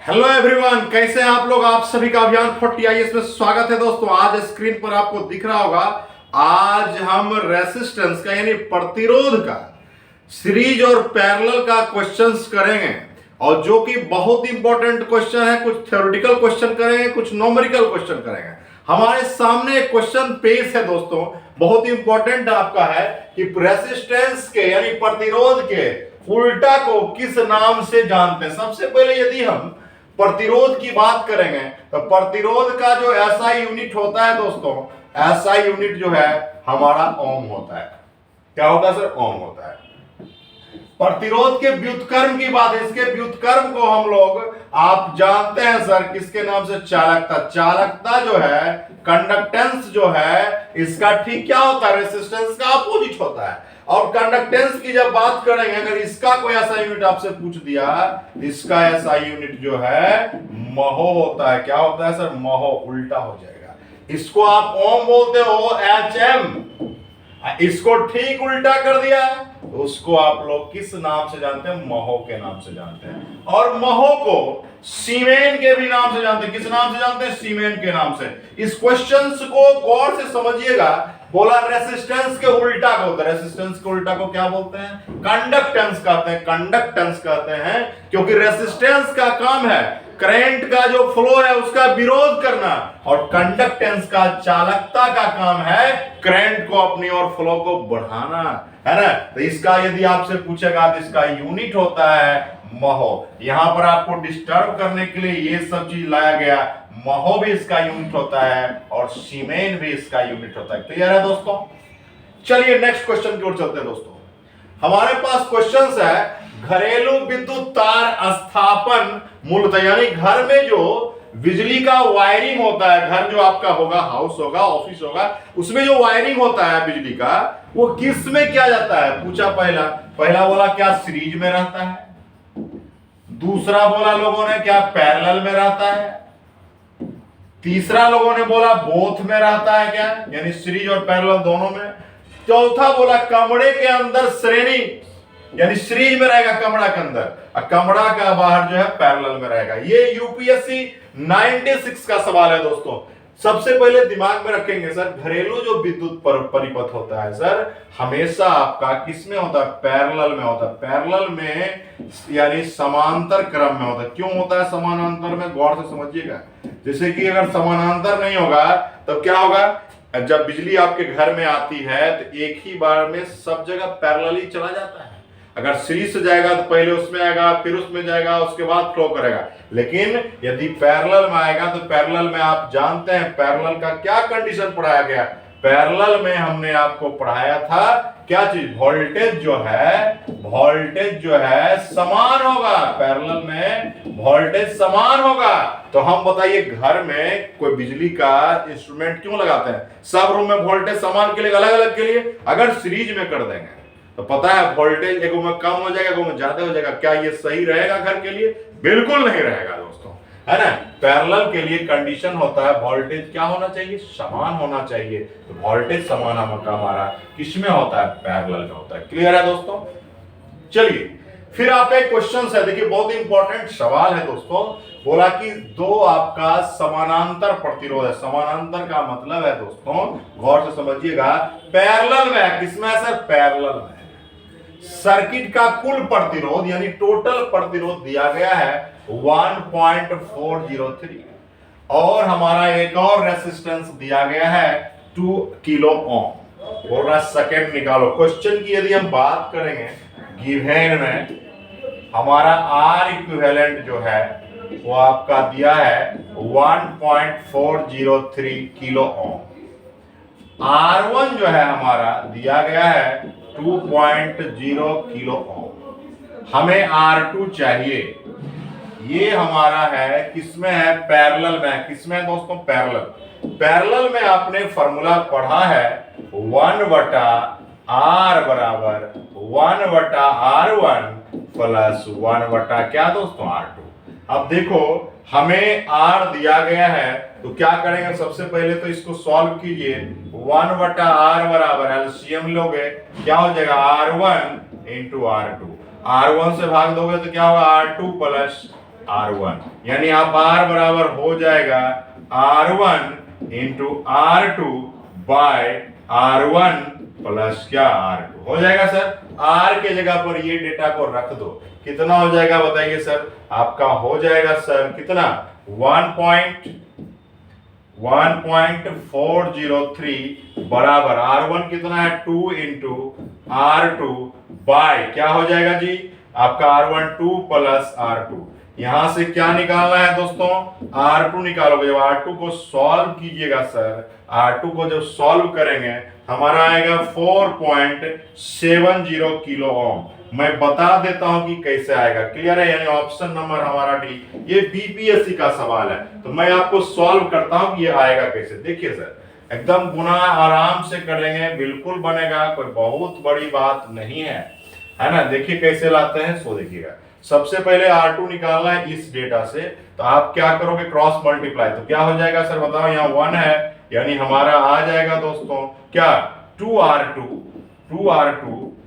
Hello everyone, कैसे हैं आप लोग। आप सभी का अभियान 40IS में स्वागत है दोस्तों। आज स्क्रीन पर आपको दिख रहा होगा, आज हम रेसिस्टेंस का यानी प्रतिरोध का सीरीज और पैरेलल का क्वेश्चंस करेंगे, और जो कि बहुत इंपॉर्टेंट क्वेश्चन है। कुछ थ्योरेटिकल क्वेश्चन करेंगे, कुछ न्यूमेरिकल क्वेश्चन करेंगे। हमारे सामने एक क्वेश्चन पेश है दोस्तों, बहुत इंपॉर्टेंट आपका है कि रेसिस्टेंस के यानी प्रतिरोध के उल्टा को किस नाम से जानते हैं। सबसे पहले यदि हम प्रतिरोध की बात करेंगे तो प्रतिरोध का जो एसआई यूनिट होता है दोस्तों, एसआई यूनिट जो है हमारा ओम होता है। क्या होता है सर? ओम होता है। प्रतिरोध के व्युत्क्रम की बात है, इसके व्युत्क्रम को हम लोग आप जानते हैं सर किसके नाम से? चालकता। चालकता जो है, कंडक्टेंस जो है, इसका ठीक क्या होता है? रेसिस्टेंस का अपोजिट होता है। और कंडक्टेंस की जब बात करेंगे, अगर इसका कोई ऐसा यूनिट आपसे पूछ दिया, इसका ऐसा यूनिट जो है महो होता है। क्या होता है सर? महो। उल्टा हो जाएगा। इसको आप ओम बोलते हो, एचएम। इसको ठीक उल्टा कर दिया तो उसको आप लोग किस नाम से जानते हैं? महो के नाम से जानते हैं। और महो को सीमेन के भी नाम से जानते हैं। किस नाम से जानते हैं? सीमेन के नाम से। इस क्वेश्चन को गौर से समझिएगा। बोला रेसिस्टेंस के उल्टा को, तो रेसिस्टेंस के उल्टा को क्या बोलते हैं? कंडक्टेंस कहते हैं। कंडक्टेंस कहते हैं क्योंकि रेसिस्टेंस का काम है करंट का जो फ्लो है उसका विरोध करना, और कंडक्टेंस का, चालकता का काम है करंट को अपनी ओर फ्लो को बढ़ाना, है ना। तो इसका यदि आपसे पूछेगा तो इसका यूनिट होता है महो। यहां पर आपको डिस्टर्ब करने के लिए ये सब चीज लाया गया। महो भी इसका यूनिट होता है और सीमेन भी इसका यूनिट होता है। क्लियर है दोस्तों? चलिए नेक्स्ट क्वेश्चन की ओर चलते हैं दोस्तों। हमारे पास क्वेश्चंस है घरेलू विद्युत तार स्थापन मूलतः, यानी घर में जो बिजली का वायरिंग होता है, घर जो आपका होगा, हाउस होगा, ऑफिस होगा, उसमें जो वायरिंग होता है बिजली का, वो किस में किया जाता है? पूछा पहला बोला क्या सीरीज में रहता है, दूसरा बोला लोगों ने क्या पैरेलल में रहता है, तीसरा लोगों ने बोला बोथ में रहता है, क्या यानी सीरीज और पैरेलल दोनों में, चौथा बोला कमरे के अंदर श्रेणी यानी सीरीज में रहेगा कमरा के अंदर, और कमरा का बाहर जो है पैरेलल में रहेगा। ये यूपीएससी 96 का सवाल है दोस्तों। सबसे पहले दिमाग में रखेंगे सर, घरेलू जो विद्युत परिपथ होता है सर, हमेशा आपका किस में होता है? पैरेलल में होता है। पैरेलल में यानी समांतर क्रम में होता है। क्यों होता है समानांतर में? गौर से समझिएगा। जैसे कि अगर समानांतर नहीं होगा तब क्या होगा? जब बिजली आपके घर में आती है तो एक ही बार में सब जगह पैरेलल ही चला जाता है। अगर सीरीज से जाएगा तो पहले उसमें आएगा, फिर उसमें जाएगा, उसके बाद फ्लो करेगा। लेकिन यदि पैरेलल में आएगा तो पैरेलल में आप जानते हैं पैरेलल का क्या कंडीशन पढ़ाया गया? पैरेलल में हमने आपको पढ़ाया था क्या चीज? वोल्टेज जो है समान होगा। पैरेलल में वोल्टेज समान होगा। तो हम बताइए घर में कोई बिजली का इंस्ट्रूमेंट क्यों लगाते हैं? सब रूम में वोल्टेज समान के लिए, अलग अलग के लिए। अगर सीरीज में कर देंगे तो पता है वोल्टेज एक में कम हो जाएगा, एक में ज्यादा हो जाएगा। क्या ये सही रहेगा घर के लिए? बिल्कुल नहीं रहेगा दोस्तों, है ना। पैरेलल के लिए कंडीशन होता है वोल्टेज क्या होना चाहिए? समान होना चाहिए। तो वोल्टेज समान हमारा किसमें होता है? पैरेलल में होता है। क्लियर है दोस्तों? चलिए फिर आप एक क्वेश्चन है, देखिए बहुत इंपॉर्टेंट सवाल है दोस्तों। बोला कि दो आपका समानांतर प्रतिरोध है। समानांतर का मतलब है दोस्तों, गौर से समझिएगा, पैरेलल में है। किसमें है सर? पैरेलल में। सर्किट का कुल प्रतिरोध यानी टोटल प्रतिरोध दिया गया है 1.403, और हमारा एक और रेसिस्टेंस दिया गया है 2 किलो ओम। बोल रहा सेकंड निकालो। क्वेश्चन की यदि हम बात करेंगे, गिवन में हमारा आर इक्विवेलेंट जो है वो आपका दिया है 1.403 किलो ओम। R1 जो है हमारा दिया गया है 2.0 किलो ओम। हमें R2 चाहिए। ये हमारा है किसमें है? पैरेलल में। किसमें दोस्तों? पैरेलल। पैरेलल में आपने फॉर्मूला पढ़ा है 1/R बराबर 1/R1 प्लस 1/ क्या दोस्तों? R2। अब देखो हमें R दिया गया है तो क्या करेंगे? सबसे पहले तो इसको सॉल्व कीजिए। 1/R बराबर एलसीएम लोगे, क्या हो जाएगा? R1 into R2। R1 से भाग दोगे तो क्या होगा? R2 प्लस R1, यानी आप R बराबर हो जाएगा R1 into R2 bye R1 plus क्या R2 हो जाएगा सर। R के जगह पर ये डेटा को रख दो, कितना हो जाएगा बताइए सर। आपका हो जाएगा सर कितना 1.403 बराबर R1 कितना है 2 इंटू R2 बाय क्या हो जाएगा जी आपका R1 2 प्लस R2। यहां से क्या निकालना है दोस्तों, R2 निकालोगे। जब R2 को सॉल्व कीजिएगा सर, R2 को जब सॉल्व करेंगे हमारा आएगा 4.70 किलो ओम। मैं बता देता हूं कि कैसे आएगा, क्लियर है। यानी ऑप्शन नंबर हमारा डी, ये बीपीएससी का सवाल है, तो मैं आपको सॉल्व करता हूं कि ये आएगा कैसे। देखिए सर, एकदम गुना आराम से करेंगे, बिल्कुल बनेगा, कोई बहुत बड़ी बात नहीं है ना। देखिए कैसे लाते हैं, सो देखिएगा। सबसे पहले R2 निकालना है इस डेटा से, तो आप क्या करोगे क्रॉस मल्टीप्लाई, तो क्या हो जाएगा सर बताओ। यहाँ 1 है, यानी हमारा आ जाएगा दोस्तों क्या 2R2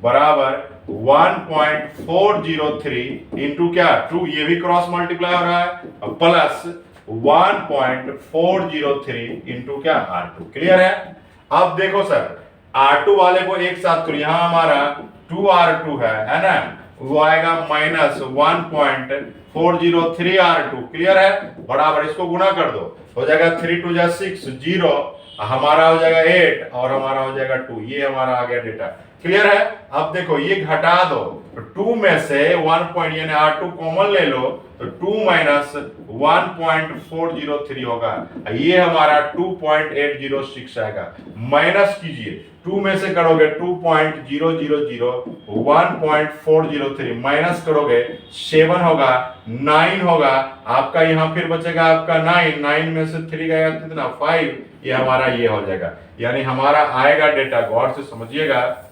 बराबर 1.403 इंटू क्या 2, ये भी क्रॉस मल्टीप्लाई हो रहा है, प्लस 1.403 इंटू क्या R2, क्लियर है। अब देखो सर R2 वाले को एक साथ करो, यहां हमारा 2R2 है ना, वो आएगा माइनस 1.403 R2, क्लियर है। बराबर इसको गुना कर दो, हो जाएगा 3 2 जा 6 0, हमारा हो जाएगा 8 और हमारा हो जाएगा 2, ये हमारा आ गया डेटा, क्लियर है। अब देखो ये घटा दो, तो 2 में से 1 पॉइंट यानी R2 कॉमन ले लो, तो 2 माइनस 1.403 होगा, ये हमारा 2.806 आएगा। माइनस कीजिए, 2 में से करोगे 2.000 1.403 माइनस करोगे 7 होगा, 9 होगा आपका, यहाँ फिर बचेगा आपका 9 में से 3 गया कितना 5, ये हमारा ये हो जाएगा। यानी हमारा आएगा डेटा, गौर से समझिएगा,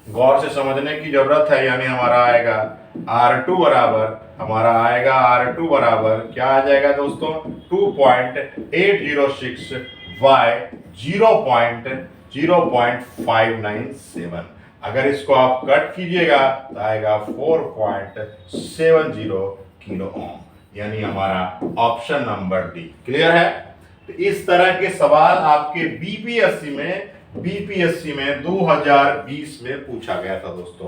गौर से समझने की जरूरत है। यानी हमारा आएगा R2 बराबर, हमारा आएगा R2 बराबर क्या आ जाएगा दोस्तों 2.806 बाय 0.0597। अगर इसको आप कट कीजिएगा तो आएगा 4.70 किलो ओम, यानी हमारा ऑप्शन नंबर डी, क्लियर है। तो इस तरह के सवाल आपके बीपीएससी में 2020 में पूछा गया था दोस्तों,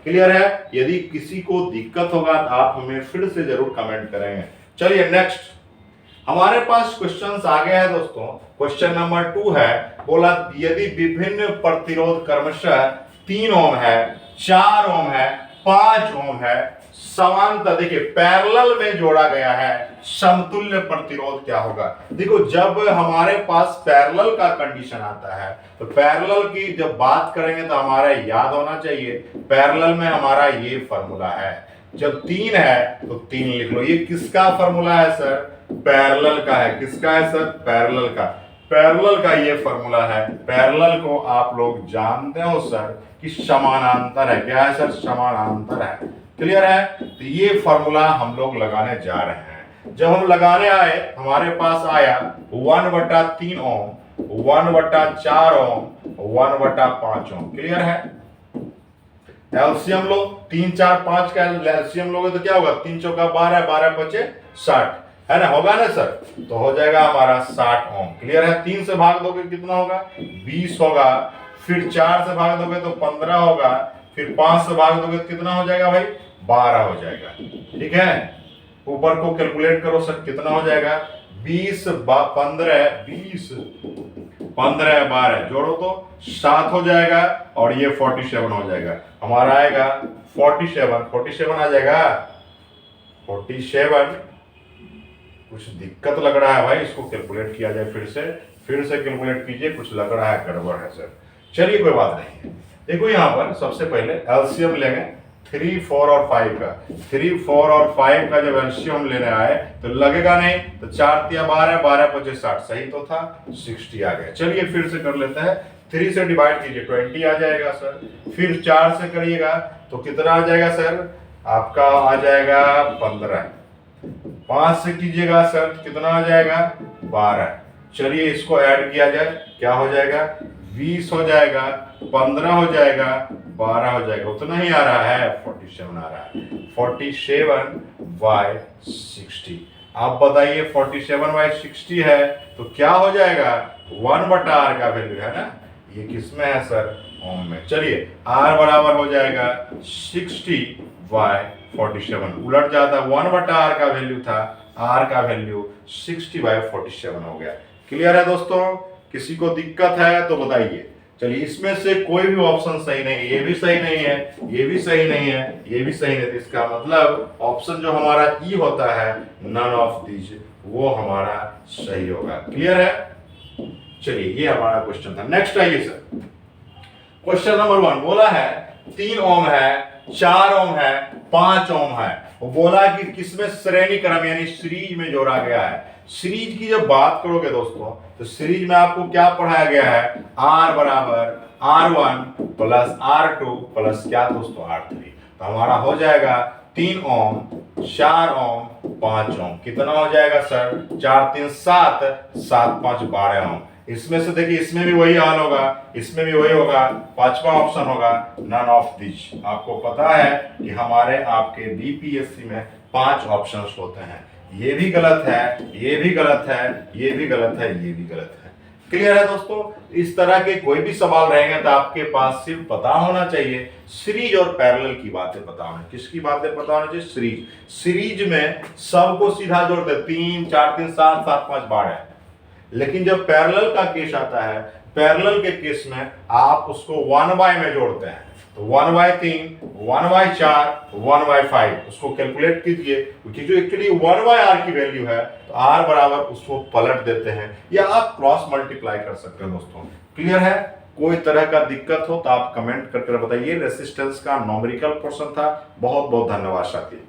क्लियर है। यदि किसी को दिक्कत होगा तो आप हमें फिर से जरूर कमेंट करेंगे। चलिए नेक्स्ट हमारे पास क्वेश्चंस आ गया है दोस्तों। क्वेश्चन नंबर 2 है, बोला यदि विभिन्न प्रतिरोध क्रमशः 3 ओम है, 4 ओम है, 5 ओम है, समांतर देखिए पैरेलल में जोड़ा गया है, समतुल्य प्रतिरोध क्या होगा। देखो जब हमारे पास पैरेलल का कंडीशन आता है, तो पैरेलल की जब बात करेंगे तो हमारा याद होना चाहिए, पैरेलल में हमारा ये फॉर्मूला है। जब 3 है तो 3 लिख लो। ये किसका फॉर्मूला है सर, पैरेलल का है। किसका है सर, पैरेलल का। पैरेलल का ये फॉर्मूला है। पैरेलल को आप लोग जानते हो सर कि समानांतर है। क्या है सर, समानांतर है, क्लियर है। तो ये फॉर्मूला हम लोग लगाने जा रहे हैं। जब हम लगाने आए हमारे पास आया 1/3 ओम, 1/4 ओम, 1/5 ओम, क्लियर है। एलसीएम लो, 3 4 5 का एलसीएम लोगे तो क्या होगा, 3 चौका 12, 12 5 60 है ना, होगा ना सर। तो हो जाएगा हमारा 60 ओम, क्लियर है। 3 से भाग दोगे कितना होगा 20 होगा, फिर 4 से भाग दोगे तो 15 होगा, फिर 5 से भाग दोगे तो कितना हो जाएगा भाई 12 हो जाएगा, ठीक है। ऊपर को कैलकुलेट करो सर कितना हो जाएगा 20 15 20 15 12 जोड़ो तो 7 हो जाएगा और ये 47 हो जाएगा। हमारा आएगा 47 आ जाएगा 47। कुछ दिक्कत लग रहा है भाई, इसको कैलकुलेट किया जाए फिर से कैलकुलेट कीजिए, कुछ लग रहा है गड़बड़ है सर। चलिए कोई बात नहीं है। देखो यहाँ पर सबसे पहले एलसीएम लेंगे 3 4 और 5 का। 3 4 और 5 का जब एलसीएम लेने आए तो लगेगा नहीं, तो 4 3 12 12 5 60 सही तो था, 60 आ गया। चलिए फिर से कर लेते हैं। 3 से डिवाइड कीजिए 20 आ जाएगा सर, फिर 4 से करिएगा तो कितना आ जाएगा सर, आपका आ जाएगा 15। 5 से कीजिएगा सर कितना आ जाएगा 12। चलिए इसको ऐड किया जाए, क्या हो जाएगा 20 हो जाएगा, 15 हो जाएगा, 12 हो जाएगा, उतना ही आ रहा है 47 आ रहा है। 47 बाय 60। आप बताइए 47 बाय 60 है तो क्या हो जाएगा, 1/r का वैल्यू है ना, ये किसमें है सर, ओम में। चलिए r बराबर हो जाएगा 60 बाय 47, उलट जाता, 1/r का वैल्यू था, r का वैल्यू 60 बाय 47 हो गया। क्लियर है दोस्तों, किसी को दिक्कत है तो बताइए। चलिए इसमें से कोई भी ऑप्शन सही नहीं है, ये भी सही नहीं है, ये भी सही नहीं है, ये भी सही नहीं है, इसका मतलब ऑप्शन जो हमारा ई होता है, नन ऑफ दीज, वो हमारा सही होगा। क्लियर है। चलिए ये हमारा क्वेश्चन था। नेक्स्ट आइए सर, क्वेश्चन नंबर 1 बोला है 3 ओम है, 4 ओम है, 5 ओम है। वो बोला कि किसमें श्रेणी क्रम यानी सीरीज में जोड़ा गया है। सीरीज की जब बात करोगे दोस्तों तो सीरीज में आपको क्या पढ़ाया गया है, R बराबर R1 प्लस R2 प्लस क्या दोस्तों R3। तो हमारा हो जाएगा 3 ओम, 4 ओम, 5 ओम। कितना हो जाएगा सर, 4 3 7, 7 5 12 ओम। इसमें से देखिए इसमें भी वही हाल होगा, इसमें भी वही होगा, पांचवा ऑप्शन होगा नन ऑफ दिस। आपको पता है कि हमारे आपके बीपीएससी में 5 ऑप्शंस होते हैं, ये भी गलत है, ये भी गलत है, ये भी गलत है, ये भी गलत है। क्लियर है दोस्तों। इस तरह के कोई भी सवाल रहेंगे तो आपके पास सिर्फ पता होना चाहिए सीरीज और पैरेलल की बातें पता होनी। किसकी बातें पता होनी चाहिए, सीरीज। सीरीज में सबको सीधा जोड़ दे, 3 4 3 7 7 5 12। लेकिन जब पैरेलल का केस आता है, पैरेलल के केस में आप उसको 1/, में जोड़ते हैं। तो 1/3, 1/4, 1/5 उसको कैलकुलेट कीजिए, क्योंकि जो एक्चुअली 1/r की वैल्यू है तो r बराबर उसको पलट देते हैं, या आप क्रॉस मल्टीप्लाई कर सकते हैं दोस्तों। क्लियर है। कोई तरह का दिक्कत हो तो आप कमेंट करके बताइए। रेसिस्टेंस का न्यूमेरिकल पोर्शन था। बहुत बहुत धन्यवाद साथी।